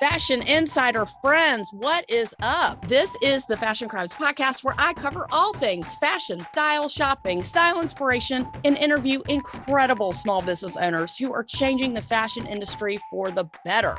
Fashion Insider friends, what is up? This is the Fashion Crimes podcast where I cover all things fashion, style, shopping, style inspiration, and interview incredible small business owners who are changing the fashion industry for the better.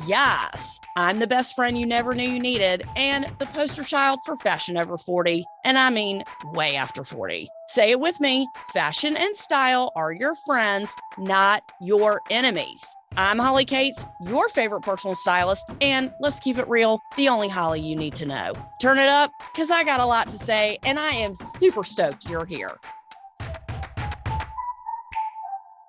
Yes, I'm the best friend you never knew you needed and the poster child for fashion over 40, and I mean way after 40. Say it with me, fashion and style are your friends, not your enemies. I'm Holly Cates, your favorite personal stylist, and let's keep it real, the only Holly you need to know. Turn it up, because I got a lot to say, and I am super stoked you're here.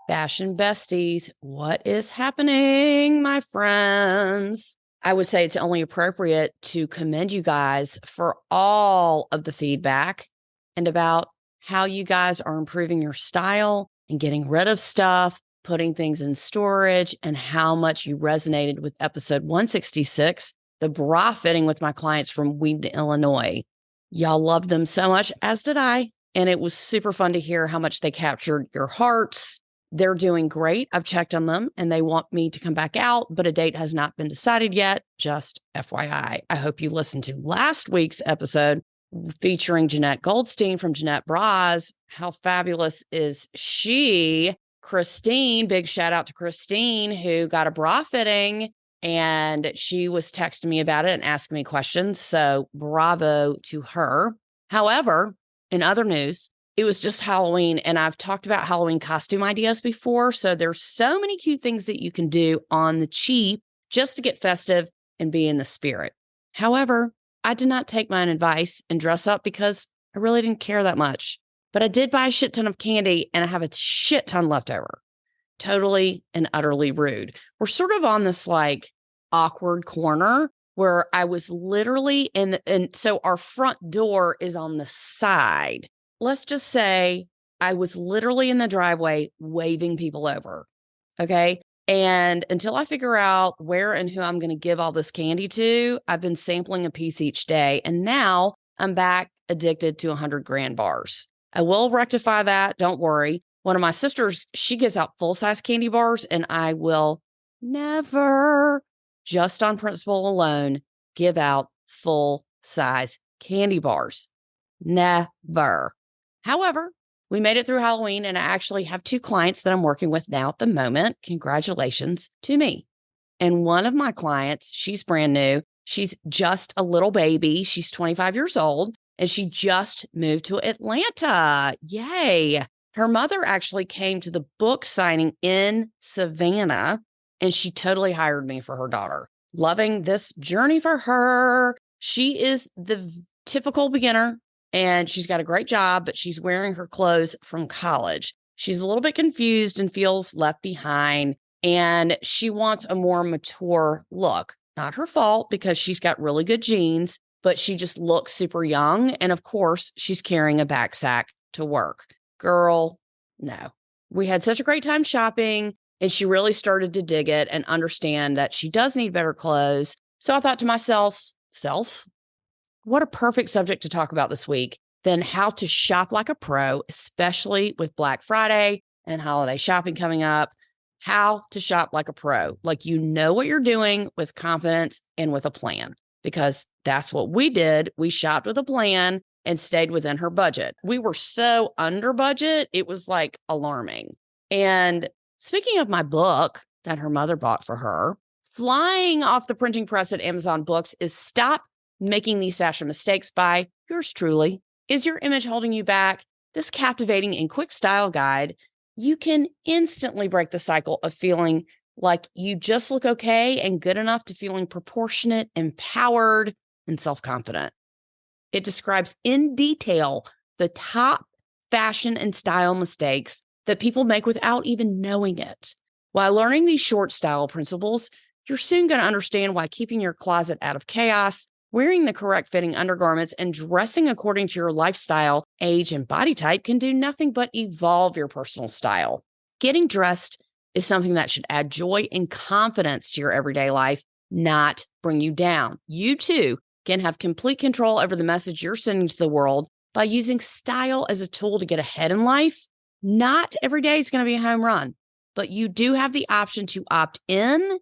Fashion besties, what is happening, my friends? I would say it's only appropriate to commend you guys for all of the feedback and about how you guys are improving your style and getting rid of stuff, putting things in storage, and how much you resonated with episode 166, the bra fitting with my clients from Wheaton, Illinois. Y'all loved them so much, as did I. And it was super fun to hear how much they captured your hearts. They're doing great. I've checked on them and they want me to come back out, but a date has not been decided yet. Just FYI. I hope you listened to last week's episode featuring Jeanette Goldstein from Jeanette Bras. How fabulous is she? Christine, big shout out to Christine, who got a bra fitting, and she was texting me about it and asking me questions. So bravo to her. However, in other news, it was just Halloween, and I've talked about Halloween costume ideas before. So there's so many cute things that you can do on the cheap just to get festive and be in the spirit. However, I did not take my own advice and dress up because I really didn't care that much. But I did buy a shit ton of candy and I have a shit ton left over. Totally and utterly rude. We're sort of on this like awkward corner where I was literally and so our front door is on the side. Let's just say I was literally in the driveway waving people over. Okay. And until I figure out where and who I'm going to give all this candy to, I've been sampling a piece each day. And now I'm back addicted to 100 grand bars. I will rectify that. Don't worry. One of my sisters, she gives out full-size candy bars, and I will never, just on principle alone, give out full-size candy bars. Never. However, we made it through Halloween, and I actually have 2 clients that I'm working with now at the moment. Congratulations to me. And one of my clients, she's brand new. She's just a little baby. She's 25 years old. And she just moved to Atlanta. Yay. Her mother actually came to the book signing in Savannah, and she totally hired me for her daughter. Loving this journey for her. She is the typical beginner, and she's got a great job, but she's wearing her clothes from college. She's a little bit confused and feels left behind, and she wants a more mature look. Not her fault because she's got really good genes, but she just looks super young. And of course, she's carrying a backpack to work. Girl, no. We had such a great time shopping, and she really started to dig it and understand that she does need better clothes. So I thought to myself, what a perfect subject to talk about this week than how to shop like a pro, especially with Black Friday and holiday shopping coming up. How to shop like a pro, like you know what you're doing with confidence and with a plan. Because that's what we did. We shopped with a plan and stayed within her budget. We were so under budget, it was like alarming. And speaking of my book that her mother bought for her, flying off the printing press at Amazon Books is Stop Making These Fashion Mistakes by yours truly. Is your image holding you back? This captivating and quick style guide, you can instantly break the cycle of feeling like you just look okay and good enough to feeling proportionate, empowered, and self-confident. It describes in detail the top fashion and style mistakes that people make without even knowing it. While learning these short style principles, you're soon going to understand why keeping your closet out of chaos, wearing the correct fitting undergarments, and dressing according to your lifestyle, age, and body type can do nothing but evolve your personal style. Getting dressed is something that should add joy and confidence to your everyday life, not bring you down. You too can have complete control over the message you're sending to the world by using style as a tool to get ahead in life. Not every day is going to be a home run, but you do have the option to opt in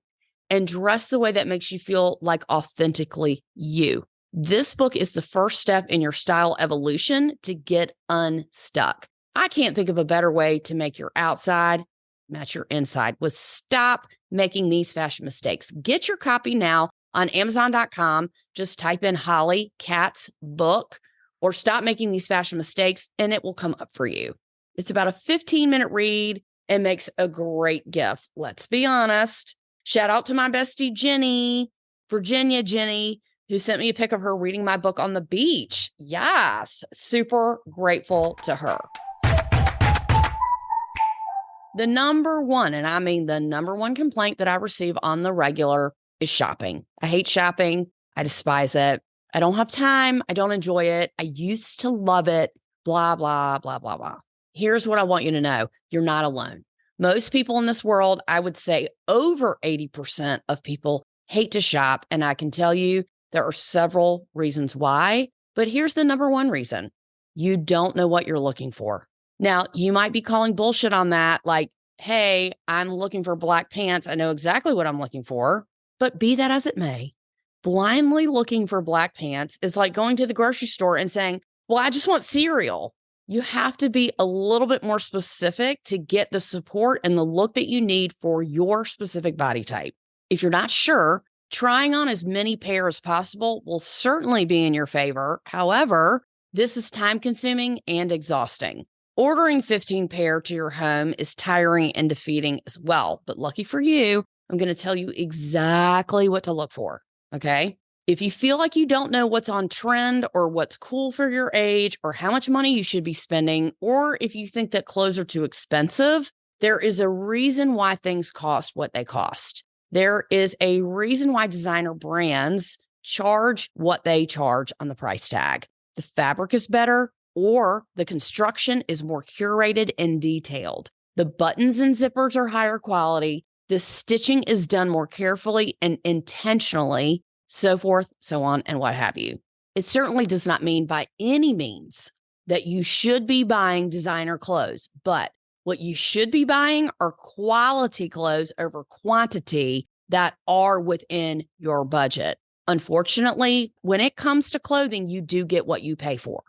and dress the way that makes you feel like authentically you. This book is the first step in your style evolution to get unstuck. I can't think of a better way to make your outside match your inside with stop making these fashion mistakes. Get your copy now on Amazon.com. Just type in Holly Katz book or stop making these fashion mistakes and it will come up for you. It's about a 15-minute read and makes a great gift. Let's be honest. Shout out to my bestie, Virginia Jenny, who sent me a pic of her reading my book on the beach. Yes, super grateful to her. The number one, and I mean the number one complaint that I receive on the regular is shopping. I hate shopping. I despise it. I don't have time. I don't enjoy it. I used to love it. Blah, blah, blah, blah, blah. Here's what I want you to know. You're not alone. Most people in this world, I would say over 80% of people hate to shop. And I can tell you there are several reasons why, but here's the number one reason. You don't know what you're looking for. Now, you might be calling bullshit on that, like, hey, I'm looking for black pants. I know exactly what I'm looking for. But be that as it may, blindly looking for black pants is like going to the grocery store and saying, well, I just want cereal. You have to be a little bit more specific to get the support and the look that you need for your specific body type. If you're not sure, trying on as many pairs as possible will certainly be in your favor. However, this is time-consuming and exhausting. Ordering 15 pair to your home is tiring and defeating as well. But lucky for you, I'm going to tell you exactly what to look for, okay? If you feel like you don't know what's on trend or what's cool for your age or how much money you should be spending, or if you think that clothes are too expensive, there is a reason why things cost what they cost. There is a reason why designer brands charge what they charge on the price tag. The fabric is better, or the construction is more curated and detailed. The buttons and zippers are higher quality. The stitching is done more carefully and intentionally, so forth, so on, and what have you. It certainly does not mean by any means that you should be buying designer clothes, but what you should be buying are quality clothes over quantity that are within your budget. Unfortunately, when it comes to clothing, you do get what you pay for.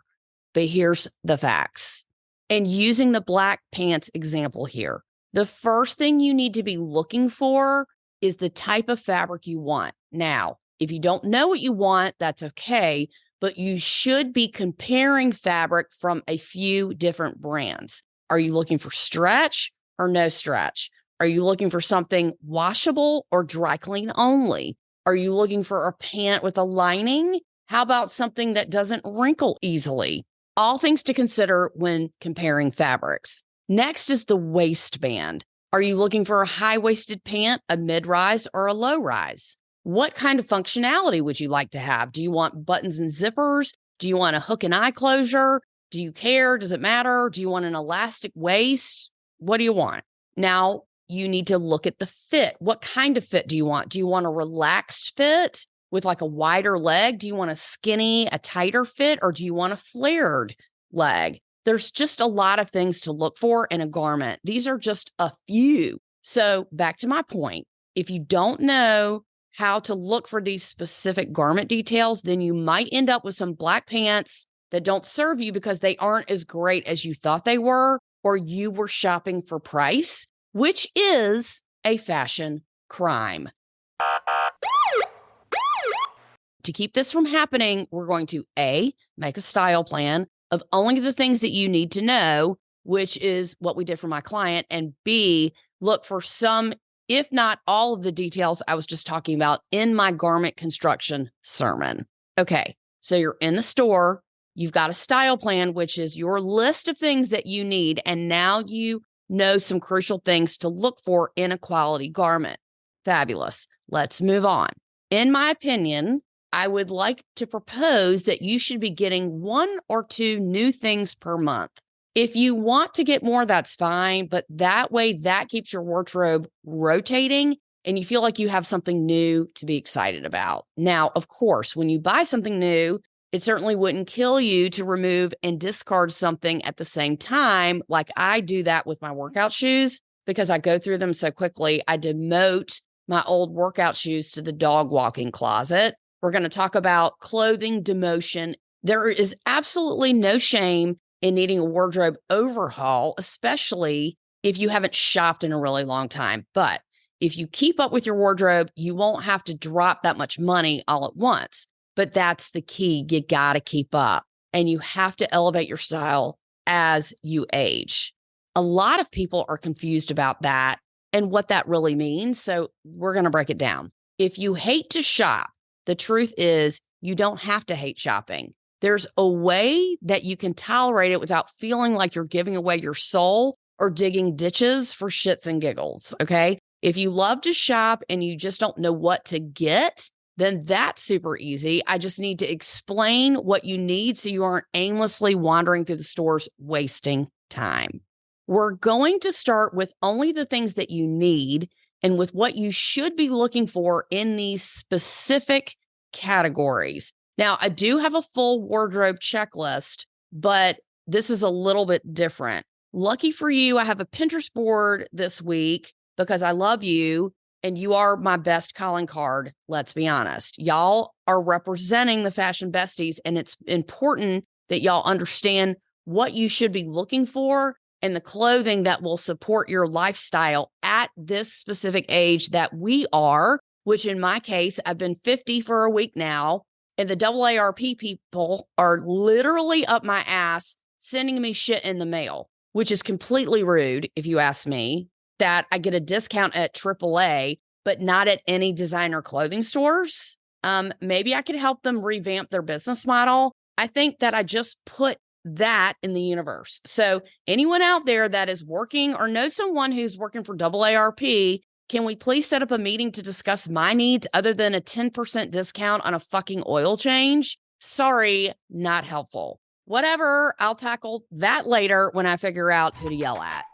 But here's the facts. And using the black pants example here, the first thing you need to be looking for is the type of fabric you want. Now, if you don't know what you want, that's okay, but you should be comparing fabric from a few different brands. Are you looking for stretch or no stretch? Are you looking for something washable or dry clean only? Are you looking for a pant with a lining? How about something that doesn't wrinkle easily? All things to consider when comparing fabrics. Next is the waistband. Are you looking for a high-waisted pant, a mid-rise, or a low-rise? What kind of functionality would you like to have? Do you want buttons and zippers? Do you want a hook and eye closure? Do you care? Does it matter? Do you want an elastic waist? What do you want? Now, you need to look at the fit. What kind of fit do you want? Do you want a relaxed fit with like a wider leg? Do you want a skinny, a tighter fit, or do you want a flared leg? There's just a lot of things to look for in a garment. These are just a few. So back to my point, if you don't know how to look for these specific garment details, then you might end up with some black pants that don't serve you because they aren't as great as you thought they were, or you were shopping for price, which is a fashion crime. To keep this from happening, we're going to A, make a style plan of only the things that you need to know, which is what we did for my client, and B, look for some, if not all of the details I was just talking about in my garment construction sermon. Okay, so you're in the store, you've got a style plan, which is your list of things that you need, and now you know some crucial things to look for in a quality garment. Fabulous. Let's move on. In my opinion, I would like to propose that you should be getting 1 or 2 new things per month. If you want to get more, that's fine, but that way that keeps your wardrobe rotating and you feel like you have something new to be excited about. Now, of course, when you buy something new, it certainly wouldn't kill you to remove and discard something at the same time, like I do that with my workout shoes because I go through them so quickly. I demote my old workout shoes to the dog walking closet. We're going to talk about clothing demotion. There is absolutely no shame in needing a wardrobe overhaul, especially if you haven't shopped in a really long time. But if you keep up with your wardrobe, you won't have to drop that much money all at once. But that's the key. You got to keep up, and you have to elevate your style as you age. A lot of people are confused about that and what that really means. So we're going to break it down. If you hate to shop, the truth is you don't have to hate shopping. There's a way that you can tolerate it without feeling like you're giving away your soul or digging ditches for shits and giggles, okay? If you love to shop and you just don't know what to get, then that's super easy. I just need to explain what you need so you aren't aimlessly wandering through the stores wasting time. We're going to start with only the things that you need and with what you should be looking for in these specific categories. Now, I do have a full wardrobe checklist, but this is a little bit different. Lucky for you, I have a Pinterest board this week because I love you and you are my best calling card. Let's be honest. Y'all are representing the fashion besties, and it's important that y'all understand what you should be looking for and the clothing that will support your lifestyle at this specific age that we are, which in my case, I've been 50 for a week now. And the AARP people are literally up my ass sending me shit in the mail, which is completely rude, if you ask me, that I get a discount at AAA, but not at any designer clothing stores. Maybe I could help them revamp their business model. I think that I just put that in the universe. So anyone out there that is working or knows someone who's working for AARP, can we please set up a meeting to discuss my needs other than a 10% discount on a fucking oil change? Sorry, not helpful. Whatever, I'll tackle that later when I figure out who to yell at.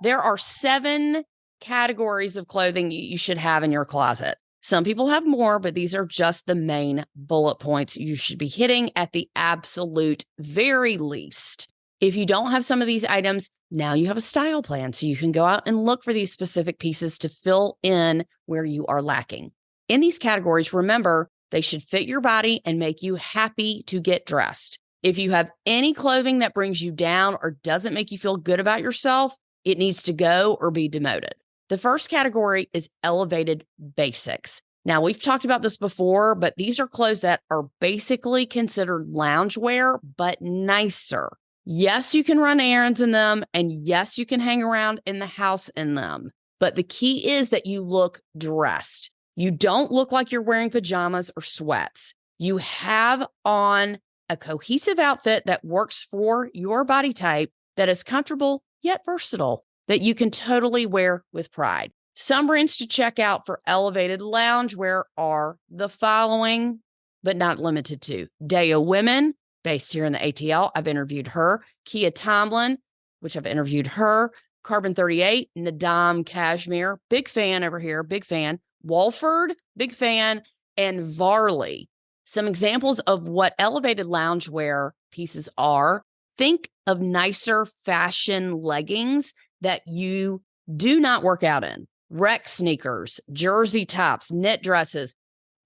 There are 7 categories of clothing you should have in your closet. Some people have more, but these are just the main bullet points you should be hitting at the absolute very least. If you don't have some of these items, now you have a style plan, so you can go out and look for these specific pieces to fill in where you are lacking. In these categories, remember, they should fit your body and make you happy to get dressed. If you have any clothing that brings you down or doesn't make you feel good about yourself, it needs to go or be demoted. The first category is elevated basics. Now, we've talked about this before, but these are clothes that are basically considered loungewear, but nicer. Yes, you can run errands in them, and yes, you can hang around in the house in them. But the key is that you look dressed. You don't look like you're wearing pajamas or sweats. You have on a cohesive outfit that works for your body type, that is comfortable yet versatile, that you can totally wear with pride. Some brands to check out for elevated loungewear are the following, but not limited to: Deo Women, based here in the ATL. I've interviewed her. Kia Tomlin, which I've interviewed her. Carbon 38, Nadam Cashmere, big fan over here, big fan. Walford, big fan. And Varley. Some examples of what elevated loungewear pieces are: think of nicer fashion leggings that you do not work out in. Rec sneakers, jersey tops, knit dresses,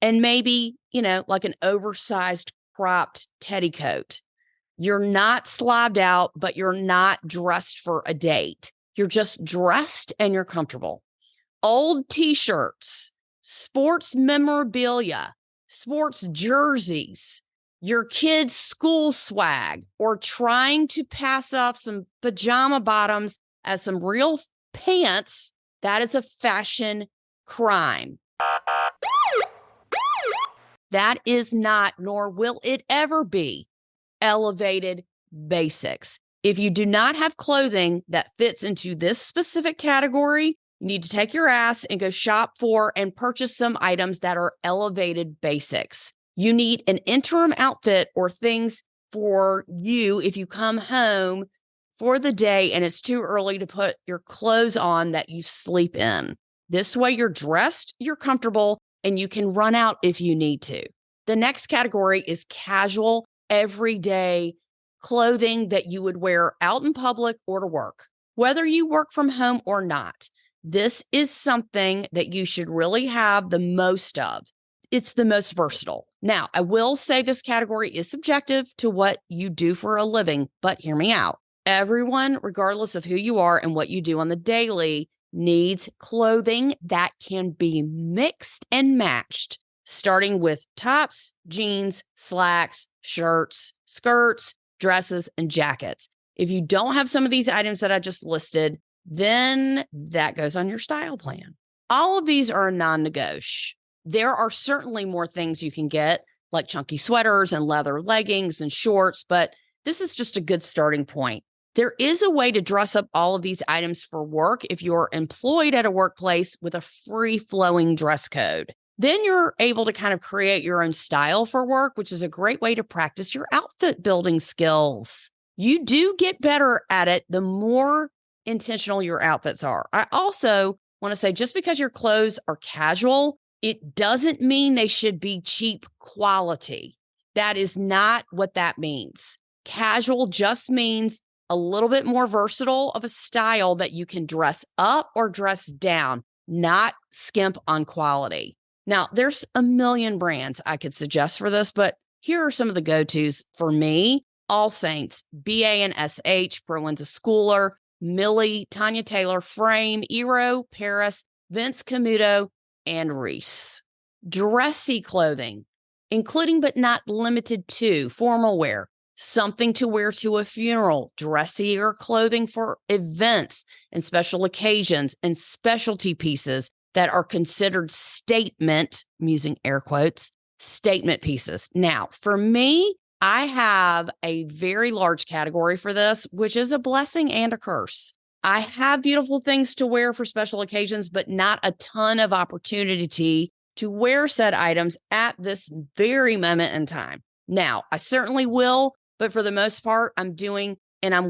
and maybe, like an oversized cropped teddy coat. You're not slobbed out, but you're not dressed for a date. You're just dressed and you're comfortable. Old t-shirts, sports memorabilia, sports jerseys, your kids' school swag, or trying to pass off some pajama bottoms as some real pants, that is a fashion crime. That is not, nor will it ever be, elevated basics. If you do not have clothing that fits into this specific category, you need to take your ass and go shop for and purchase some items that are elevated basics. You need an interim outfit or things for you if you come home for the day and it's too early to put your clothes on that you sleep in. This way you're dressed, you're comfortable, and you can run out if you need to. The next category is casual, everyday clothing that you would wear out in public or to work, whether you work from home or not. This is something that you should really have the most of. It's the most versatile. Now, I will say this category is subjective to what you do for a living, but hear me out. Everyone, regardless of who you are and what you do on the daily, needs clothing that can be mixed and matched, starting with tops, jeans, slacks, shirts, skirts, dresses, and jackets. If you don't have some of these items that I just listed, then that goes on your style plan. All of these are a non-negotiable. There are certainly more things you can get, like chunky sweaters and leather leggings and shorts, but this is just a good starting point. There is a way to dress up all of these items for work if you're employed at a workplace with a free-flowing dress code. Then you're able to kind of create your own style for work, which is a great way to practice your outfit building skills. You do get better at it the more intentional your outfits are. I also want to say, just because your clothes are casual, it doesn't mean they should be cheap quality. That is not what that means. Casual just means a little bit more versatile of a style that you can dress up or dress down, not skimp on quality. Now, there's a million brands I could suggest for this, but here are some of the go-tos for me. All Saints, BA&SH, Proenza Schooler, Millie, Tanya Taylor, Frame, Eero, Paris, Vince Camuto, and Reese. Dressy clothing, including but not limited to formal wear, something to wear to a funeral, dressier clothing for events and special occasions, and specialty pieces that are considered statement, I'm using air quotes, statement pieces. Now, for me, I have a very large category for this, which is a blessing and a curse. I have beautiful things to wear for special occasions, but not a ton of opportunity to wear said items at this very moment in time. Now, I certainly will, but for the most part, I'm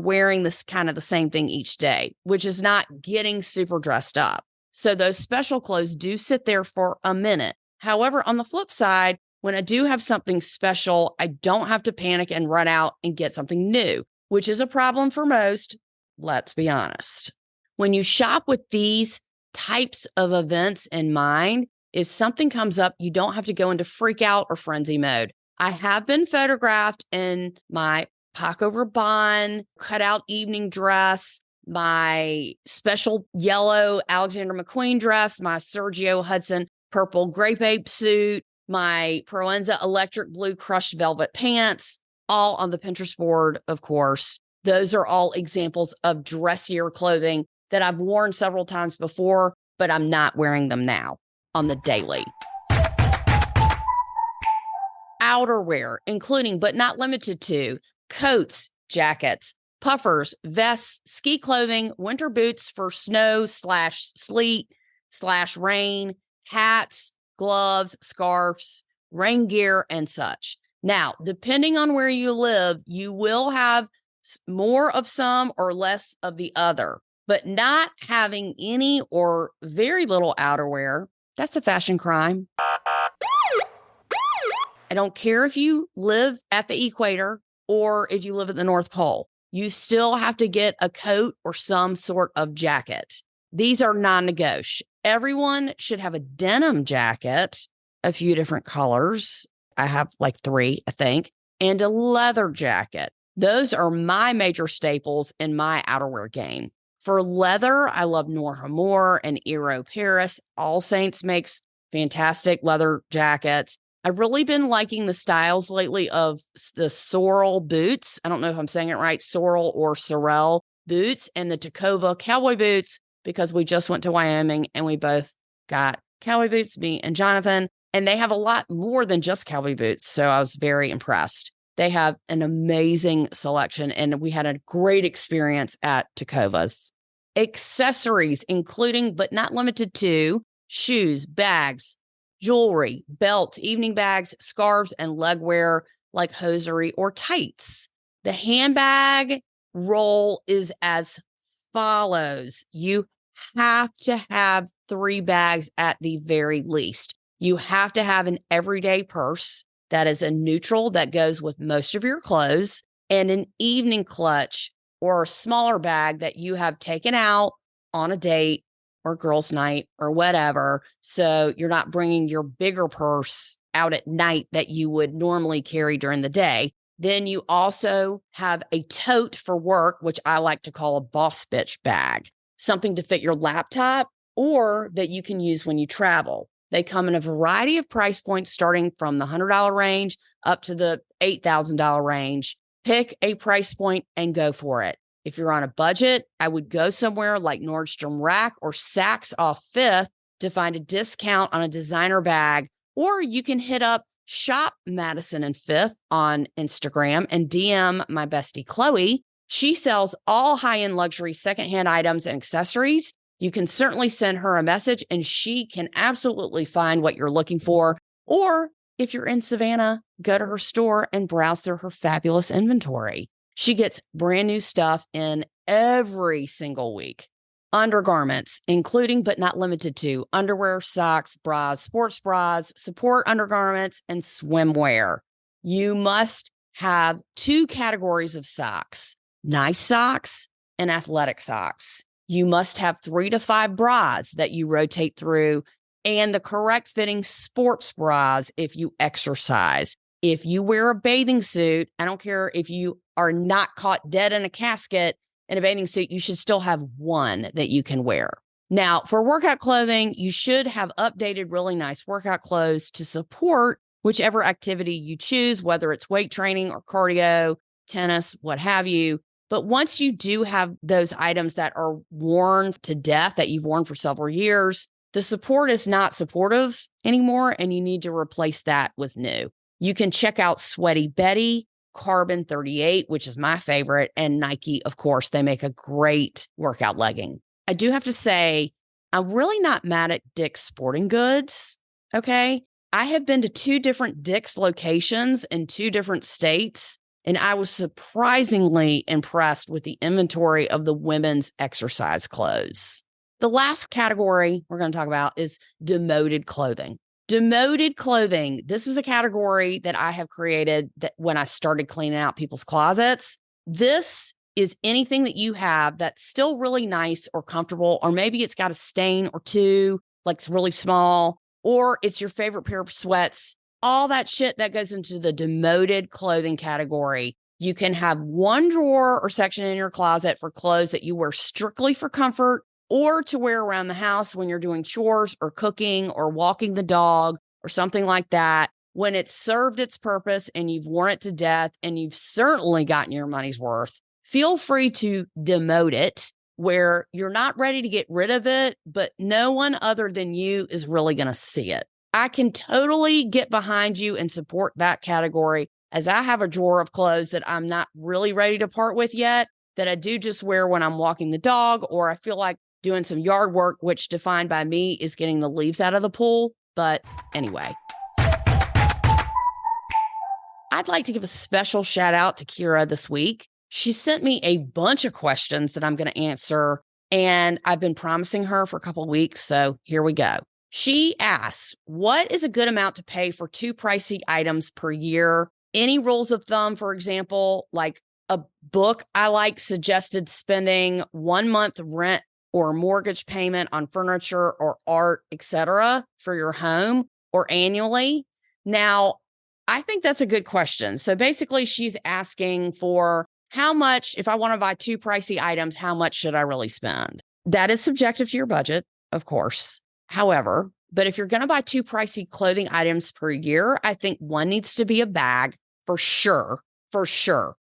wearing this kind of the same thing each day, which is not getting super dressed up. So those special clothes do sit there for a minute. However, on the flip side, when I do have something special, I don't have to panic and run out and get something new, which is a problem for most. Let's be honest. When you shop with these types of events in mind, if something comes up, you don't have to go into freak out or frenzy mode. I have been photographed in my Paco Rabanne cutout evening dress, my special yellow Alexander McQueen dress, my Sergio Hudson purple grape ape suit, my Proenza electric blue crushed velvet pants, all on the Pinterest board, of course. Those are all examples of dressier clothing that I've worn several times before, but I'm not wearing them now on the daily. Outerwear, including but not limited to coats, jackets, puffers, vests, ski clothing, winter boots for snow/sleet/rain, hats, gloves, scarves, rain gear, and such. Now, depending on where you live, you will have more of some or less of the other, but not having any or very little outerwear, that's a fashion crime. I don't care if you live at the equator or if you live at the North Pole. You still have to get a coat or some sort of jacket. These are non-negotiable. Everyone should have a denim jacket, a few different colors. I have like 3, I think, and a leather jacket. Those are my major staples in my outerwear game. For leather, I love Norha Moore and Eero Paris. All Saints makes fantastic leather jackets. I've really been liking the styles lately of the sorrel boots. I don't know if I'm saying it right, sorrel or sorrel boots, and the Tacova cowboy boots, because we just went to Wyoming and we both got cowboy boots, me and Jonathan, and they have a lot more than just cowboy boots. So I was very impressed. They have an amazing selection, and we had a great experience at Tacovas. Accessories, including but not limited to shoes, bags, jewelry, belt, evening bags, scarves, and legwear like hosiery or tights. The handbag roll is as follows. You have to have 3 bags at the very least. You have to have an everyday purse that is a neutral that goes with most of your clothes, and an evening clutch or a smaller bag that you have taken out on a date or girls' night or whatever. So you're not bringing your bigger purse out at night that you would normally carry during the day. Then you also have a tote for work, which I like to call a boss bitch bag, something to fit your laptop or that you can use when you travel. They come in a variety of price points, starting from the $100 range up to the $8,000 range. Pick a price point and go for it. If you're on a budget, I would go somewhere like Nordstrom Rack or Saks off Fifth to find a discount on a designer bag, or you can hit up Shop Madison and Fifth on Instagram and DM my bestie Chloe. She sells all high-end luxury secondhand items and accessories. You can certainly send her a message and she can absolutely find what you're looking for. Or if you're in Savannah, go to her store and browse through her fabulous inventory. She gets brand new stuff in every single week. Undergarments, including but not limited to underwear, socks, bras, sports bras, support undergarments, and swimwear. You must have 2 categories of socks, nice socks and athletic socks. You must have 3 to 5 bras that you rotate through and the correct fitting sports bras if you exercise. If you wear a bathing suit, I don't care if you are not caught dead in a casket in a bathing suit, you should still have one that you can wear. Now, for workout clothing, you should have updated, really nice workout clothes to support whichever activity you choose, whether it's weight training or cardio, tennis, what have you. But once you do have those items that are worn to death, that you've worn for several years, the support is not supportive anymore, and you need to replace that with new. You can check out Sweaty Betty, Carbon 38, which is my favorite, and Nike, of course. They make a great workout legging. I do have to say, I'm really not mad at Dick's Sporting Goods, okay? I have been to 2 different Dick's locations in 2 different states, and I was surprisingly impressed with the inventory of the women's exercise clothes. The last category we're going to talk about is demoted clothing. Demoted clothing. This is a category that I have created that when I started cleaning out people's closets. This is anything that you have that's still really nice or comfortable, or maybe it's got a stain or 2, like it's really small, or it's your favorite pair of sweats. All that shit that goes into the demoted clothing category. You can have 1 drawer or section in your closet for clothes that you wear strictly for comfort, or to wear around the house when you're doing chores or cooking or walking the dog or something like that. When it's served its purpose and you've worn it to death and you've certainly gotten your money's worth, feel free to demote it where you're not ready to get rid of it, but no one other than you is really going to see it. I can totally get behind you and support that category, as I have a drawer of clothes that I'm not really ready to part with yet, that I do just wear when I'm walking the dog, or I feel like doing some yard work, which defined by me is getting the leaves out of the pool. But anyway, I'd like to give a special shout out to Kira this week. She sent me a bunch of questions that I'm going to answer, and I've been promising her for a couple of weeks. So here we go. She asks, what is a good amount to pay for 2 pricey items per year? Any rules of thumb, for example, like a book I like suggested spending 1 month rent or mortgage payment on furniture or art, etc., for your home, or annually? Now, I think that's a good question. So basically, she's asking for how much, if I want to buy 2 pricey items, how much should I really spend? That is subjective to your budget, of course. However, but if you're going to buy 2 pricey clothing items per year, I think one needs to be a bag for sure,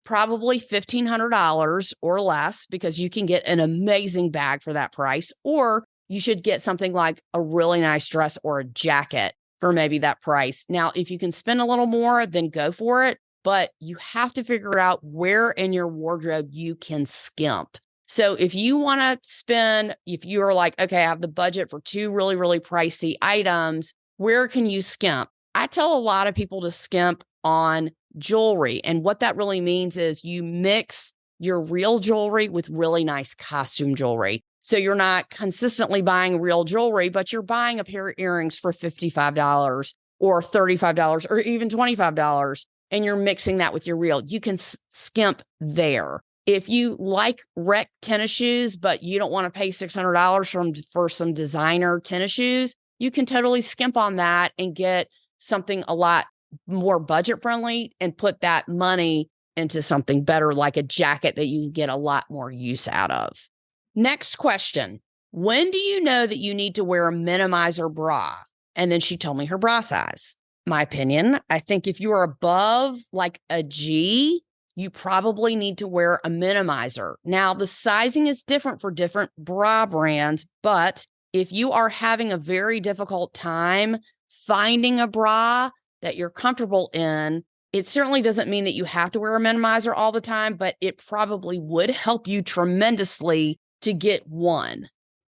probably $1,500 or less, because you can get an amazing bag for that price. Or you should get something like a really nice dress or a jacket for maybe that price. Now, if you can spend a little more, then go for it. But you have to figure out where in your wardrobe you can skimp. So if you want to spend, if you're like, okay, I have the budget for 2 really, really pricey items, where can you skimp? I tell a lot of people to skimp on jewelry. And what that really means is you mix your real jewelry with really nice costume jewelry. So you're not consistently buying real jewelry, but you're buying a pair of earrings for $55 or $35 or even $25, and you're mixing that with your real. You can skimp there. If you like rec tennis shoes, but you don't want to pay $600 for some designer tennis shoes, you can totally skimp on that and get something a lot more budget friendly and put that money into something better, like a jacket that you can get a lot more use out of. Next question. When do you know that you need to wear a minimizer bra? And then she told me her bra size. My opinion, I think if you are above like a G, you probably need to wear a minimizer. Now, the sizing is different for different bra brands, but if you are having a very difficult time finding a bra that you're comfortable in, it certainly doesn't mean that you have to wear a minimizer all the time, but it probably would help you tremendously to get one.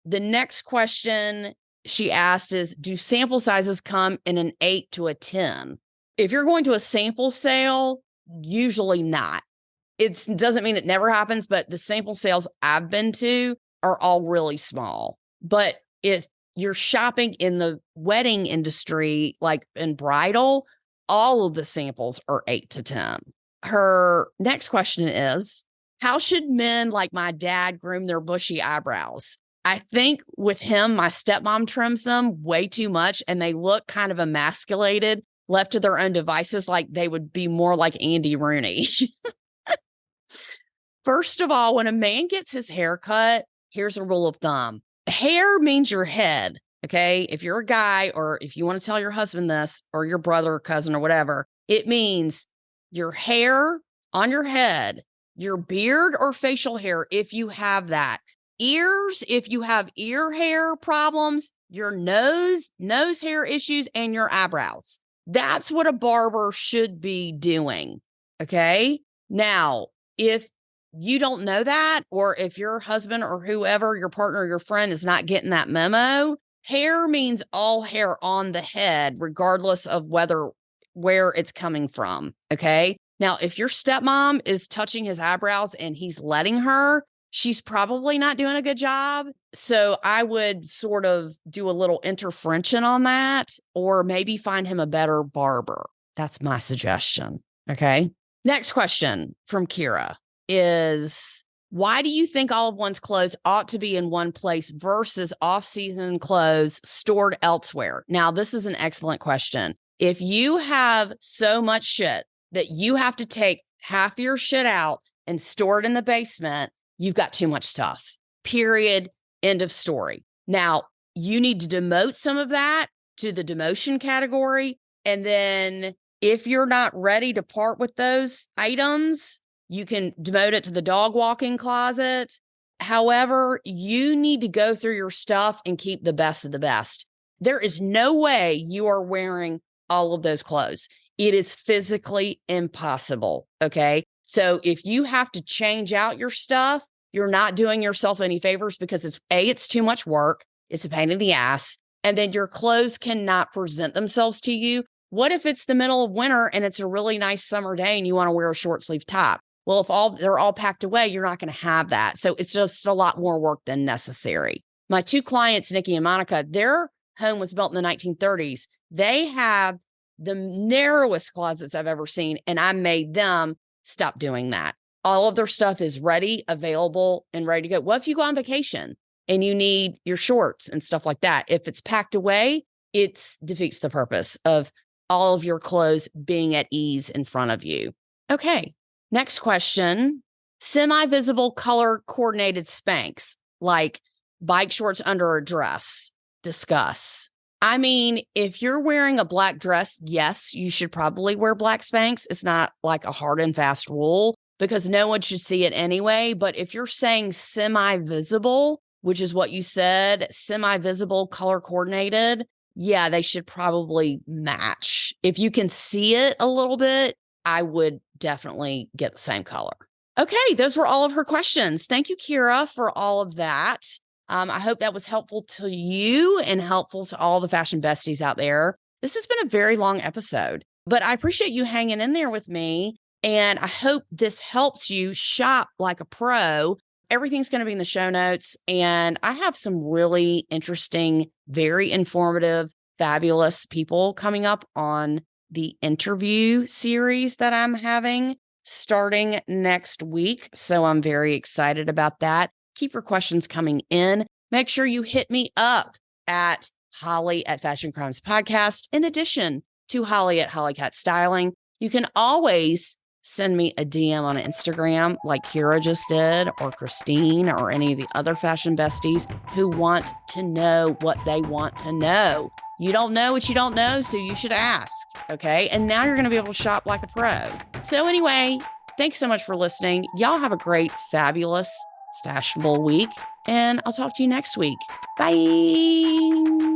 The next question she asked is, do sample sizes come in an 8 to a 10? If you're going to a sample sale, usually not. It doesn't mean it never happens, but the sample sales I've been to are all really small. But if you're shopping in the wedding industry, like in bridal, all of the samples are 8 to 10. Her next question is, how should men like my dad groom their bushy eyebrows? I think with him, my stepmom trims them way too much and they look kind of emasculated, left to their own devices, like they would be more like Andy Rooney. First of all, when a man gets his hair cut, here's a rule of thumb. Hair means your head, okay? If you're a guy or if you want to tell your husband this or your brother or cousin or whatever, it means your hair on your head, your beard or facial hair, if you have that. Ears, if you have ear hair problems, your nose hair issues, and your eyebrows. That's what a barber should be doing, okay? Now, if you don't know that, or if your husband or whoever, your partner or your friend is not getting that memo, hair means all hair on the head, regardless of where it's coming from, okay? Now, if your stepmom is touching his eyebrows and he's letting her, she's probably not doing a good job. So I would sort of do a little intervention on that, or maybe find him a better barber. That's my suggestion, okay? Next question from Kira is, why do you think all of one's clothes ought to be in one place versus off-season clothes stored elsewhere? Now, this is an excellent question. If you have so much shit that you have to take half your shit out and store it in the basement, you've got too much stuff. Period. End of story. Now, you need to demote some of that to the demotion category. And then if you're not ready to part with those items, you can demote it to the dog walking closet. However, you need to go through your stuff and keep the best of the best. There is no way you are wearing all of those clothes. It is physically impossible. Okay. So if you have to change out your stuff, you're not doing yourself any favors, because it's too much work. It's a pain in the ass. And then your clothes cannot present themselves to you. What if it's the middle of winter and it's a really nice summer day and you want to wear a short sleeve top? Well, if they're all packed away, you're not going to have that. So it's just a lot more work than necessary. My two clients, Nikki and Monica, their home was built in the 1930s. They have the narrowest closets I've ever seen, and I made them stop doing that. All of their stuff is ready, available, and ready to go. Well, if you go on vacation and you need your shorts and stuff like that, if it's packed away, it defeats the purpose of all of your clothes being at ease in front of you. Okay. Next question, semi-visible color coordinated Spanx, like bike shorts under a dress. Discuss. I mean, if you're wearing a black dress, yes, you should probably wear black Spanx. It's not like a hard and fast rule because no one should see it anyway. But if you're saying semi-visible, which is what you said, semi-visible color coordinated, yeah, they should probably match. If you can see it a little bit, I would definitely get the same color. Okay, those were all of her questions. Thank you, Kira, for all of that. I hope that was helpful to you and helpful to all the fashion besties out there. This has been a very long episode, but I appreciate you hanging in there with me. And I hope this helps you shop like a pro. Everything's going to be in the show notes. And I have some really interesting, very informative, fabulous people coming up on the interview series that I'm having. starting next week. So I'm very excited about that. Keep your questions coming in. Make sure you hit me up at Holly at Fashion Crimes Podcast. In addition to Holly at Hollycat Styling, you can always send me a DM on Instagram like Kira just did, or Christine, or any of the other fashion besties who want to know what they want to know. You don't know what you don't know, so you should ask, okay? And now you're going to be able to shop like a pro. So anyway, thanks so much for listening. Y'all have a great, fabulous, fashionable week, and I'll talk to you next week. Bye.